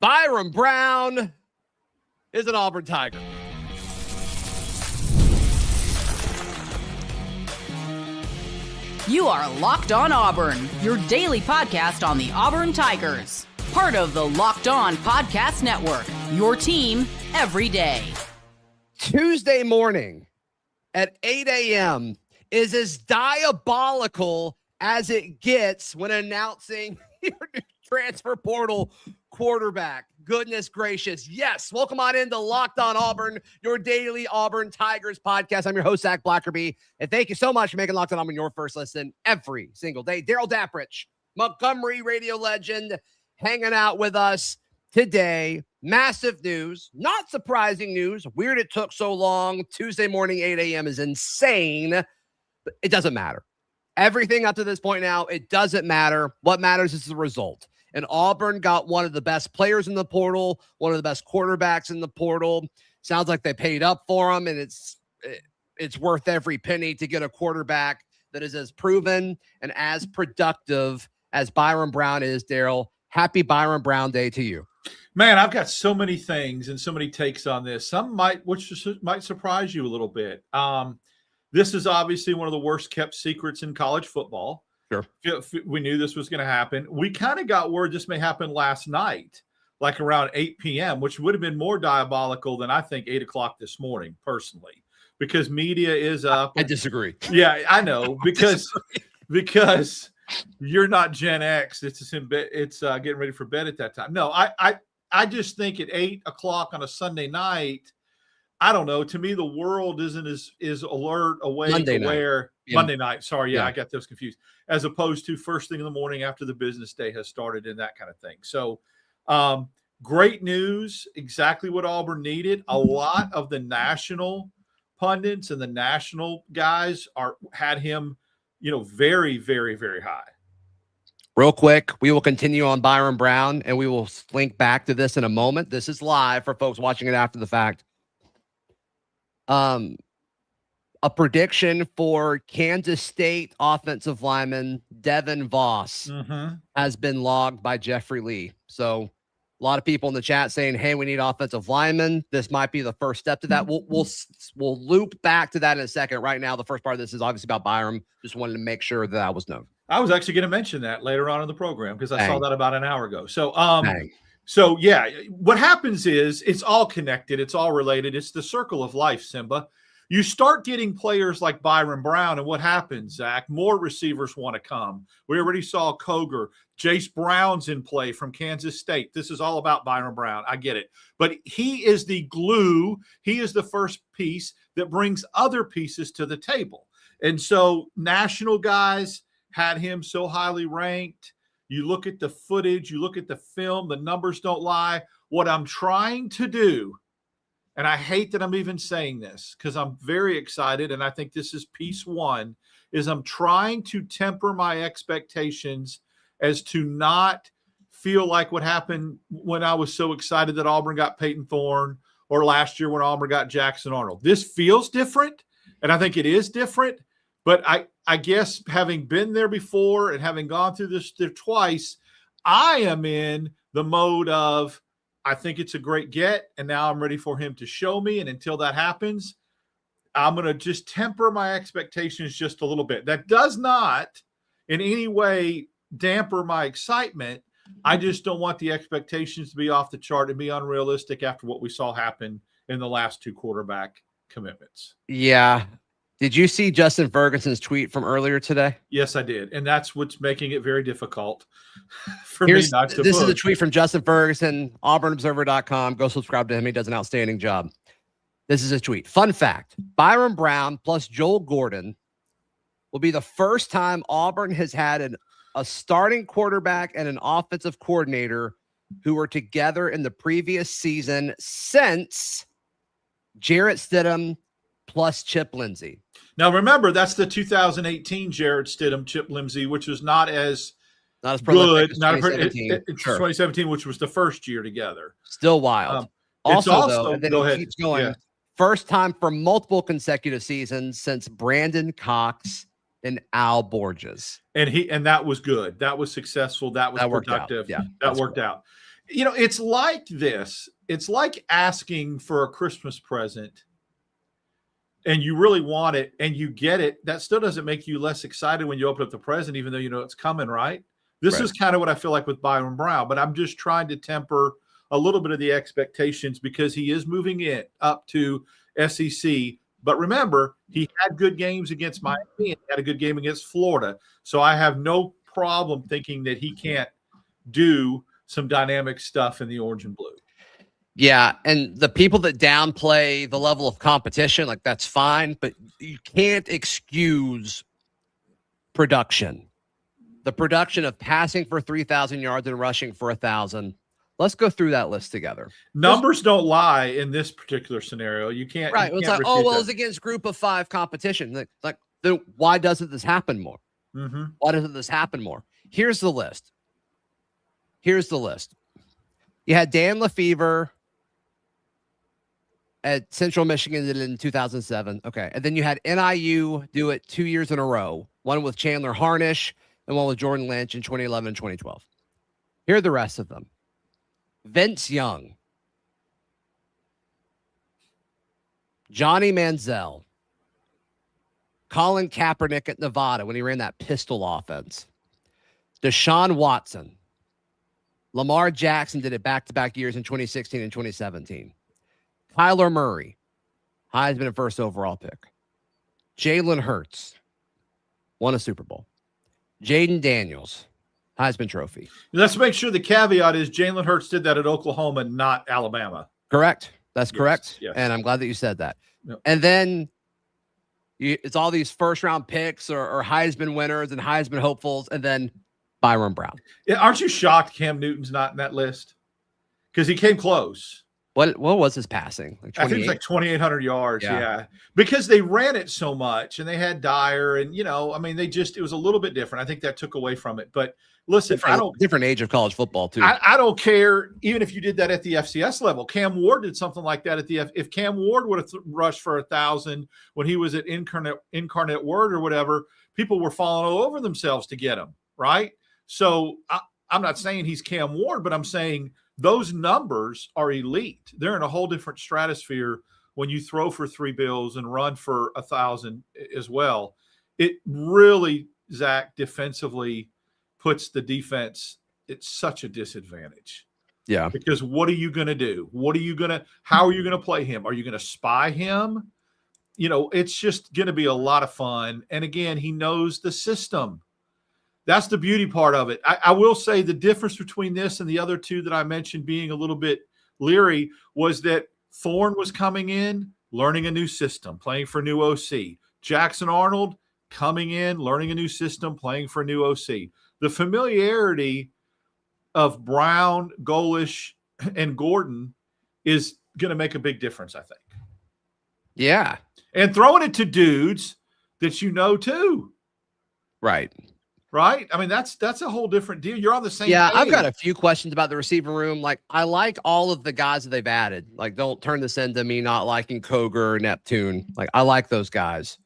Byrum Brown is an Auburn Tiger. You are Locked On Auburn, your daily podcast on the Auburn Tigers. Part of the Locked On Podcast Network, your team every day. Tuesday morning at 8 a.m. is as diabolical as it gets when announcing your new transfer portal quarterback. Goodness gracious. Yes. Welcome on into Locked On Auburn, your daily Auburn Tigers podcast. I'm your host, Zac Blackerby. And thank you so much for making Locked On Auburn your first listen every single day. Darrell Dapprich, Montgomery radio legend, hanging out with us today. Massive news, not surprising news. Weird it took so long. Tuesday morning, 8 a.m. is insane, but it doesn't matter. Everything up to this point now, it doesn't matter. What matters is the result. And Auburn got one of the best players in the portal, one of the best quarterbacks in the portal. Sounds like they paid up for him, and it's worth every penny to get a quarterback that is as proven and as productive as Byrum Brown is, Darrell. Happy Byrum Brown Day to you. Man, I've got so many things and so many takes on this. Some might surprise you a little bit. This is obviously one of the worst kept secrets in college football. Sure. We knew this was going to happen. We kind of got word this may happen last night, like around 8 p.m., which would have been more diabolical than I think 8 o'clock this morning, personally, because media is up. I disagree. Yeah, I know, because you're not Gen X. It's getting ready for bed at that time. No, I just think at 8 o'clock on a Sunday night, I don't know. To me, the world isn't as alert, awake, aware. Monday night. Sorry. Yeah, I got those confused. As opposed to first thing in the morning after the business day has started and that kind of thing. So great news. Exactly what Auburn needed. A lot of the national pundits and the national guys had him, very, very, very high. Real quick, we will continue on Byrum Brown, and we will link back to this in a moment. This is live for folks watching it after the fact. A prediction for Kansas State offensive lineman Devin Voss has been logged by Jeffrey Lee. So a lot of people in the chat saying, hey, we need offensive linemen. This might be the first step to that. We'll loop back to that in a second. Right now, the first part of this is obviously about Byrum. Just wanted to make sure that was known. I was actually going to mention that later on in the program because I saw that about an hour ago. So yeah, what happens is it's all connected. It's all related. It's the circle of life, Simba. You start getting players like Byrum Brown, and what happens, Zach? More receivers want to come. We already saw Koger. Jace Brown's in play from Kansas State. This is all about Byrum Brown. I get it. But he is the glue. He is the first piece that brings other pieces to the table. And so national guys had him so highly ranked. You look at the footage, you look at the film, the numbers don't lie. What I'm trying to do, and I hate that I'm even saying this because I'm very excited, and I think this is piece one, is I'm trying to temper my expectations as to not feel like what happened when I was so excited that Auburn got Peyton Thorne or last year when Auburn got Jackson Arnold. This feels different, and I think it is different, but I guess having been there before and having gone through this twice, I am in the mode of, I think it's a great get, and now I'm ready for him to show me. And until that happens, I'm going to just temper my expectations just a little bit. That does not in any way damper my excitement. I just don't want the expectations to be off the chart and be unrealistic after what we saw happen in the last two quarterback commitments. Yeah. Did you see Justin Ferguson's tweet from earlier today? Yes, I did. And that's what's making it very difficult for me not to This is a tweet from Justin Ferguson, auburnobserver.com. Go subscribe to him. He does an outstanding job. This is a tweet. Fun fact, Byrum Brown plus Joel Gordon will be the first time Auburn has had a starting quarterback and an offensive coordinator who were together in the previous season since Jarrett Stidham plus Chip Lindsey. Now, remember, that's the 2018 Jarrett Stidham, Chip Lindsey, which was not as good. Not 2017, which was the first year together. Still wild. Also, though, and then go it ahead. keeps going. Yeah. First time for multiple consecutive seasons since Brandon Cox and Al Borges. And that was good. That was successful. That was productive. Yeah, that worked out. It's like this. It's like asking for a Christmas present and you really want it and you get it. That still doesn't make you less excited when you open up the present, even though you know it's coming, right? This is kind of what I feel like with Byrum Brown, but I'm just trying to temper a little bit of the expectations because he is moving it up to SEC. But remember, he had good games against Miami and he had a good game against Florida. So I have no problem thinking that he can't do some dynamic stuff in the orange and blue. Yeah, and the people that downplay the level of competition, like that's fine, but you can't excuse production. The production of passing for 3,000 yards and rushing for 1,000. Let's go through that list together. Numbers don't lie in this particular scenario. You can't. Right. You it's can't like, oh, well, that. it's against group of 5 competition. Like then why doesn't this happen more? Mm-hmm. Why doesn't this happen more? Here's the list. You had Dan Lefevre at Central Michigan in 2007. Okay. And then you had NIU do it 2 years in a row, one with Chandler Harnish and one with Jordan Lynch in 2011 and 2012. Here are the rest of them. Vince Young, Johnny Manziel, Colin Kaepernick at Nevada when he ran that pistol offense, Deshaun Watson, Lamar Jackson did it back-to-back years in 2016 and 2017. Kyler Murray, Heisman and first overall pick. Jalen Hurts, won a Super Bowl. Jaden Daniels, Heisman Trophy. Let's make sure the caveat is Jalen Hurts did that at Oklahoma, not Alabama. Correct. That's correct. Yes. And I'm glad that you said that. Yep. And then it's all these first-round picks or Heisman winners and Heisman hopefuls, and then Byrum Brown. Yeah, aren't you shocked Cam Newton's not in that list? Because he came close. What was his passing? Like I think it was like 2,800 yards. Yeah. Because they ran it so much and they had Dyer and, it was a little bit different. I think that took away from it. But listen, different age of college football too. I don't care. Even if you did that at the FCS level, Cam Ward did something like that if Cam Ward would have rushed for 1,000 when he was at Incarnate Word or whatever, people were falling all over themselves to get him. Right. So I'm not saying he's Cam Ward, but I'm saying those numbers are elite. They're in a whole different stratosphere when you throw for 3 bills and run for 1,000 as well. It really, Zach, defensively puts the defense at such a disadvantage. Yeah. Because what are you going to do? How are you going to play him? Are you going to spy him? It's just going to be a lot of fun. And again, he knows the system. That's the beauty part of it. I will say the difference between this and the other two that I mentioned being a little bit leery was that Thorne was coming in, learning a new system, playing for a new OC. Jackson Arnold coming in, learning a new system, playing for a new OC. The familiarity of Brown, Golesh, and Gordon is going to make a big difference, I think. Yeah. And throwing it to dudes that you know too. Right. Right? I mean, that's a whole different deal. You're on the same page. I've got a few questions about the receiver room. Like, I like all of the guys that they've added. Like, don't turn this into me not liking Koger or Neptune. Like, I like those guys.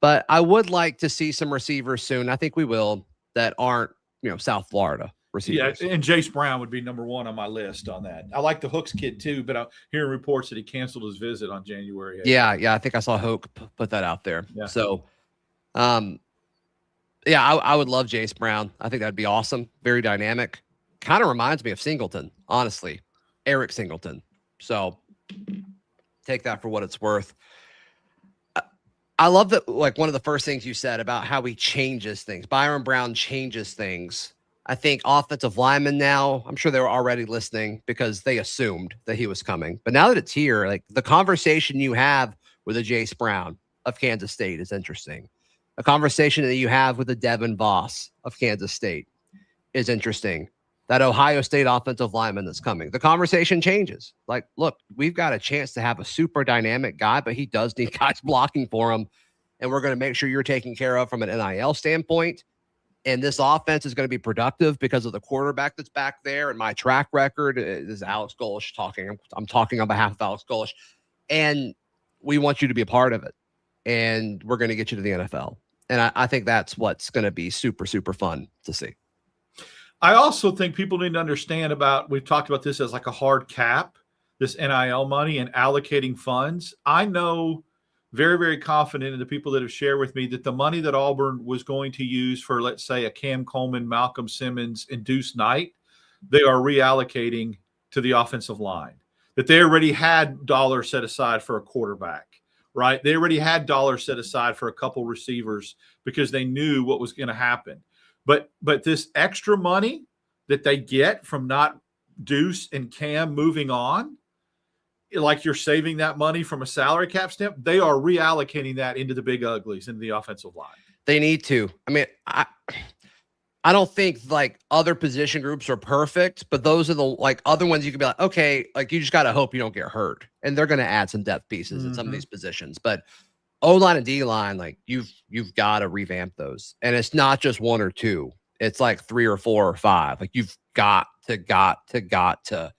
But I would like to see some receivers soon. I think we will, that aren't, South Florida receivers. Yeah, and Jace Brown would be number 1 on my list on that. I like the Hooks kid too, but I'm hearing reports that he canceled his visit on January 8th. Yeah, I think I saw Hoke put that out there. Yeah. So, I would love Jace Brown. I think that'd be awesome. Very dynamic. Kind of reminds me of Singleton, honestly. Eric Singleton. So take that for what it's worth. I love that, like, one of the first things you said about how he changes things. Byrum Brown changes things. I think offensive linemen now, I'm sure they were already listening because they assumed that he was coming. But now that it's here, like, the conversation you have with a Jace Brown of Kansas State is interesting. A conversation that you have with the Devin Voss of Kansas State is interesting. That Ohio State offensive lineman that's coming. The conversation changes. Like, look, we've got a chance to have a super dynamic guy, but he does need guys blocking for him. And we're going to make sure you're taken care of from an NIL standpoint. And this offense is going to be productive because of the quarterback that's back there. And my track record is Alex Golesh talking. I'm talking on behalf of Alex Golesh. And we want you to be a part of it. And we're going to get you to the NFL. And I think that's what's going to be super, super fun to see. I also think people need to understand we've talked about this as like a hard cap, this NIL money and allocating funds. I know very, very confident in the people that have shared with me that the money that Auburn was going to use for, let's say, a Cam Coleman, Malcolm Simmons, and Deuce Knight, they are reallocating to the offensive line. That they already had dollars set aside for a quarterback, right? They already had dollars set aside for a couple receivers because they knew what was going to happen. But this extra money that they get from not Deuce and Cam moving on, like you're saving that money from a salary cap stamp, they are reallocating that into the big uglies, into the offensive line. They need to. I mean, I don't think like other position groups are perfect, but those are the like other ones you could be like, okay, like you just got to hope you don't get hurt. And they're going to add some depth pieces in some of these positions. But O-line and D-line, like you've got to revamp those. And it's not just one or two. It's like 3 or 4 or 5. Like you've got to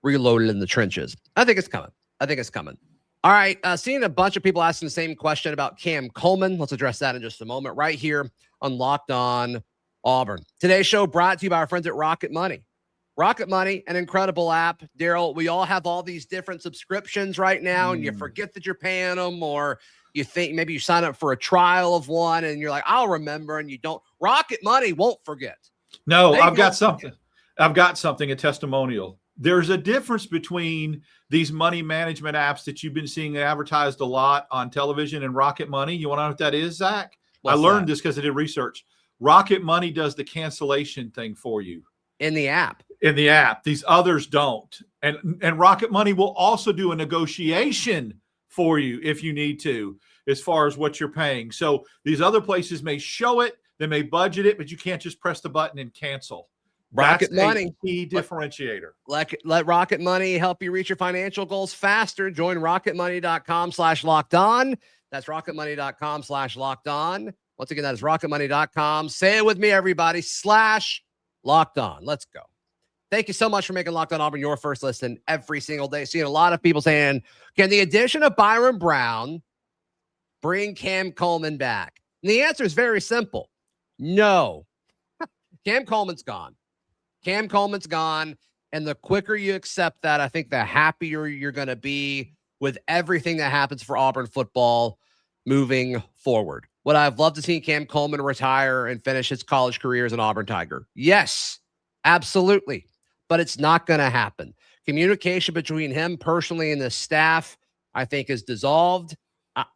reload it in the trenches. I think it's coming. All right. Seeing a bunch of people asking the same question about Cam Coleman. Let's address that in just a moment right here on Locked On Auburn. Today's show brought to you by our friends at Rocket Money. Rocket Money, an incredible app. Darrell, we all have all these different subscriptions right now, and you forget that you're paying them, or you think maybe you sign up for a trial of one, and you're like, I'll remember, and you don't. Rocket Money won't forget. No, I've got something, a testimonial. There's a difference between these money management apps that you've been seeing advertised a lot on television and Rocket Money. You want to know what that is, Zach? I learned this because I did research. Rocket Money does the cancellation thing for you. In the app. These others don't. And Rocket Money will also do a negotiation for you if you need to, as far as what you're paying. So these other places may show it, they may budget it, but you can't just press the button and cancel. Rocket Money, a key differentiator. Let Rocket Money help you reach your financial goals faster. Join rocketmoney.com/locked-on. That's rocketmoney.com/locked-on. Once again, that is rocketmoney.com. Say it with me, everybody, /locked-on. Let's go. Thank you so much for making Locked On Auburn your first listen every single day. Seeing a lot of people saying, can the addition of Byrum Brown bring Cam Coleman back? And the answer is very simple. No. Cam Coleman's gone. And the quicker you accept that, I think the happier you're going to be with everything that happens for Auburn football moving forward. Would I have loved to see Cam Coleman retire and finish his college career as an Auburn Tiger? Yes, absolutely. But it's not going to happen. Communication between him personally and the staff, I think, is dissolved.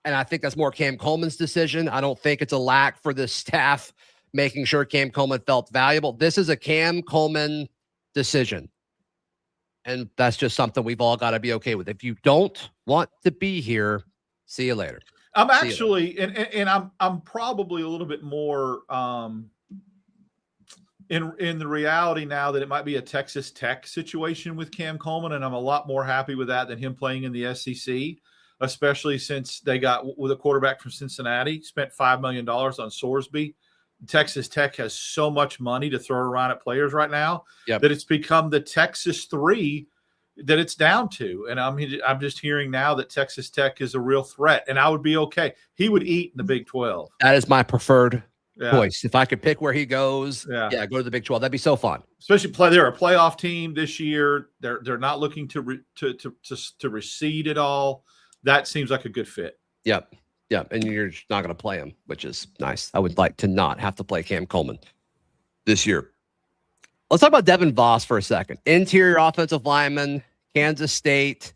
And I think that's more Cam Coleman's decision. I don't think it's a lack for the staff making sure Cam Coleman felt valuable. This is a Cam Coleman decision. And that's just something we've all got to be okay with. If you don't want to be here, see you later. I'm actually, and I'm probably a little bit more in the reality now that it might be a Texas Tech situation with Cam Coleman, and I'm a lot more happy with that than him playing in the SEC, especially since they got with a quarterback from Cincinnati, spent $5 million on Sorsby. Texas Tech has so much money to throw around at players right now that it's become the Texas 3 that it's down to. And I'm just hearing now that Texas Tech is a real threat, and I would be okay. He would eat in the Big 12. That is my preferred choice. If I could pick where he goes, go to the Big 12. That'd be so fun. Especially they're a playoff team this year. They're not looking to recede at all. That seems like a good fit. Yep. And you're just not going to play him, which is nice. I would like to not have to play Cam Coleman this year. Let's talk about Devin Voss for a second. Interior offensive lineman, Kansas State.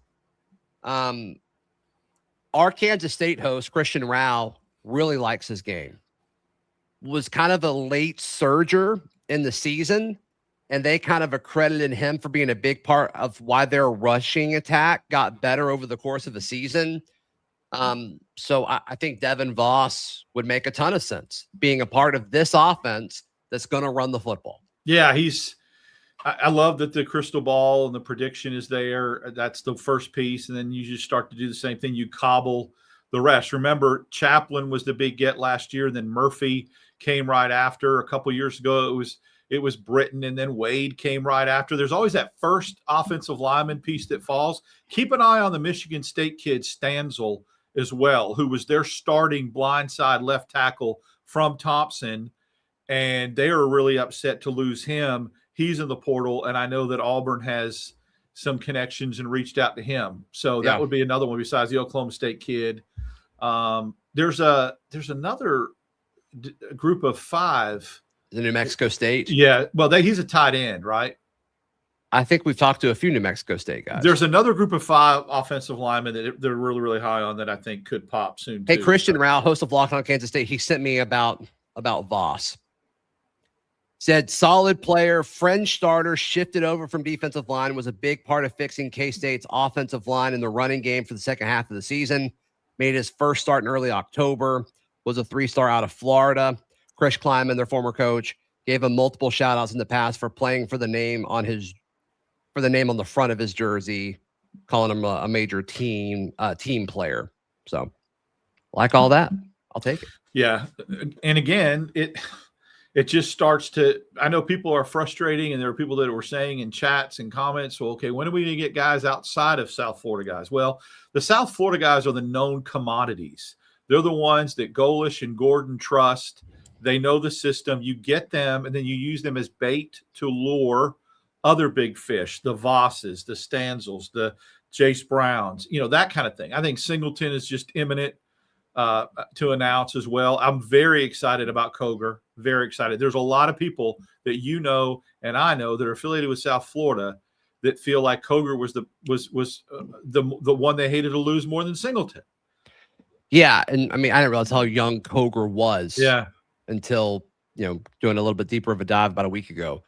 Our Kansas State host, Christian Rao, really likes his game. Was kind of a late surger in the season, and they kind of accredited him for being a big part of why their rushing attack got better over the course of the season. So I think Devin Voss would make a ton of sense being a part of this offense that's going to run the football. Yeah, I love that the crystal ball and the prediction is there. That's the first piece. And then you just start to do the same thing. You cobble the rest. Remember, Chaplin was the big get last year. Then Murphy came right after. A couple years ago, it was Britton, and then Wade came right after. There's always that first offensive lineman piece that falls. Keep an eye on the Michigan State kid, Stanzel, as well, who was their starting blindside left tackle from Thompson. and they are really upset to lose him. He's in the portal, and I know that Auburn has some connections and reached out to him. So that would be another one besides the Oklahoma State kid. There's another group of 5. The New Mexico State. Yeah. Well, he's a tight end, right? I think we've talked to a few New Mexico State guys. There's another group of 5 offensive linemen that they're really, really high on that I think could pop soon. Hey, Christian Rao, host of Locked On Kansas State, he sent me about Voss. Said solid player, fringe starter, shifted over from defensive line, was a big part of fixing K-State's offensive line in the running game for the second half of the season. Made his first start in early October, was a 3-star out of Florida. Chris Kleiman, their former coach, gave him multiple shout-outs in the past for playing for the name on the front of his jersey, calling him a major team player. So, like all that, I'll take it. Yeah, and again, it just starts to. I know people are frustrating, and there are people that were saying in chats and comments, "Well, okay, when are we going to get guys outside of South Florida guys?" Well, the South Florida guys are the known commodities. They're the ones that Golesh and Gordon trust. They know the system. You get them, and then you use them as bait to lure other big fish, the Vosses, the Stanzels, the Jace Browns, that kind of thing. I think Singleton is just imminent to announce as well. I'm very excited about Coger. Very excited. There's a lot of people that and I know that are affiliated with South Florida that feel like Coger was the one they hated to lose more than Singleton. Yeah, and I mean, I didn't realize how young Coger was. Yeah. Until doing a little bit deeper of a dive about a week ago.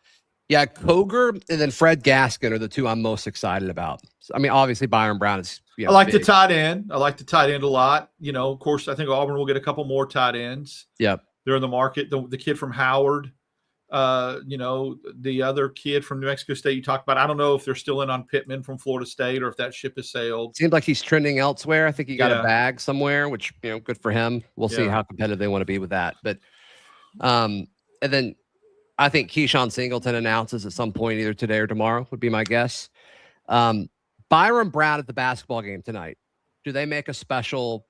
Yeah, Coger and then Fred Gaskin are the two I'm most excited about. So, I mean, obviously Byrum Brown is. I like the tight end. I like the tight end a lot. Of course, I think Auburn will get a couple more tight ends. Yep, they're in the market. The kid from Howard, the other kid from New Mexico State you talked about. I don't know if they're still in on Pittman from Florida State or if that ship has sailed. Seems like he's trending elsewhere. I think he got a bag somewhere, which good for him. We'll see how competitive they want to be with that, but. And then I think Keyshawn Singleton announces at some point either today or tomorrow would be my guess. Byrum Brown at the basketball game tonight. Do they make a special?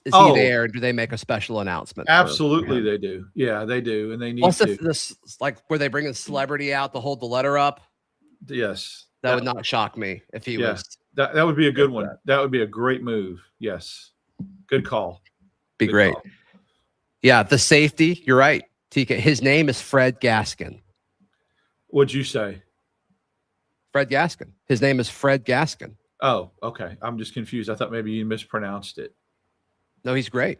Is he there? Do they make a special announcement? Absolutely, they do. Yeah, they do, and they need to. This like where they bring a celebrity out to hold the letter up? Yes, that would not shock me if he was. That would be a good one. That would be a great move. Yes, good call. Be great. Call. Yeah, the safety. You're right, TK. His name is Fred Gaskin. What'd you say? Fred Gaskin. His name is Fred Gaskin. Oh, okay. I'm just confused. I thought maybe you mispronounced it. No, he's great.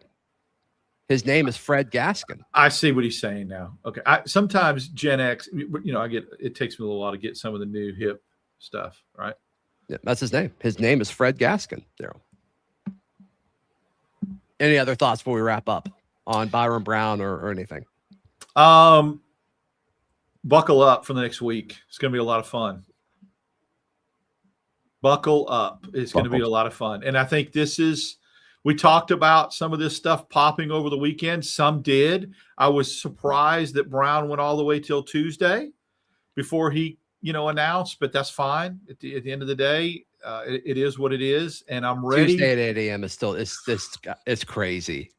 His name is Fred Gaskin. I see what he's saying now. Okay. Sometimes Gen X, I get it takes me a little while to get some of the new hip stuff, right? Yeah, that's his name. His name is Fred Gaskin, Darrell. Any other thoughts before we wrap up on Byrum Brown or anything? Buckle up for the next week. It's going to be a lot of fun. Buckle up. It's going to be a lot of fun. And I think we talked about some of this stuff popping over the weekend. Some did. I was surprised that Brown went all the way till Tuesday before he, announced, but that's fine. At the end of the day, it is what it is. And I'm ready. Tuesday at 8 a.m. is still, it's crazy.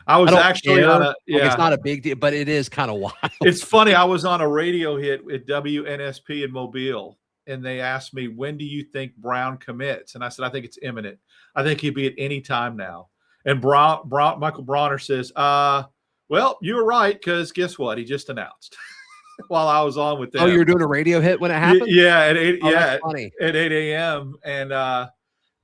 I was actually it's not a big deal, but it is kind of wild. It's funny. I was on a radio hit at WNSP in Mobile, and they asked me, when do you think Brown commits? And I said, I think it's imminent. I think he'd be at any time now. And Michael Bronner says, well, you were right, because guess what? He just announced while I was on with them. Oh, you were doing a radio hit when it happened? Yeah, at 8 at 8 a.m. And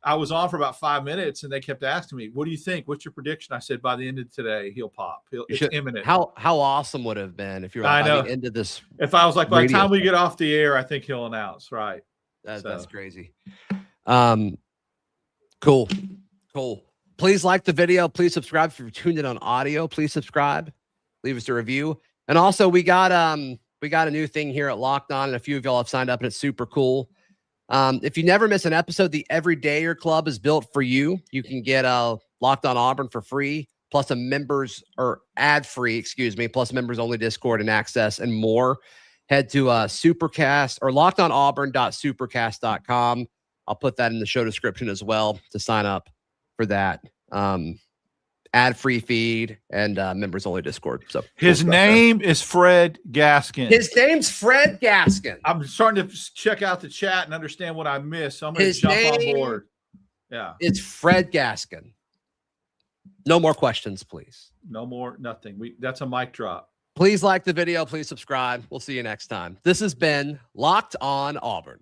I was on for about 5 minutes, and they kept asking me, what do you think? What's your prediction? I said, by the end of today, he'll pop. It's imminent. How awesome would it have been if you were by the end of this? If I was like, by the time we get off the air, I think he'll announce. Right. That's crazy. Cool. Please like the video. Please subscribe. If you're tuned in on audio, please subscribe. Leave us a review. And also we got a new thing here at Locked On, and a few of y'all have signed up, and it's super cool. If you never miss an episode, the Everydayer Club is built for you. You can get Locked On Auburn for free, plus ad-free, plus members only Discord and access and more. Head to Supercast or lockedonauburn.supercast.com. I'll put that in the show description as well to sign up for that. And ad-free feed, and members-only Discord. So his name is Fred Gaskin. His name's Fred Gaskin. I'm starting to check out the chat and understand what I missed. So I'm going to jump on board. Yeah, it's Fred Gaskin. No more questions, please. No more, nothing. That's a mic drop. Please like the video. Please subscribe. We'll see you next time. This has been Locked On Auburn.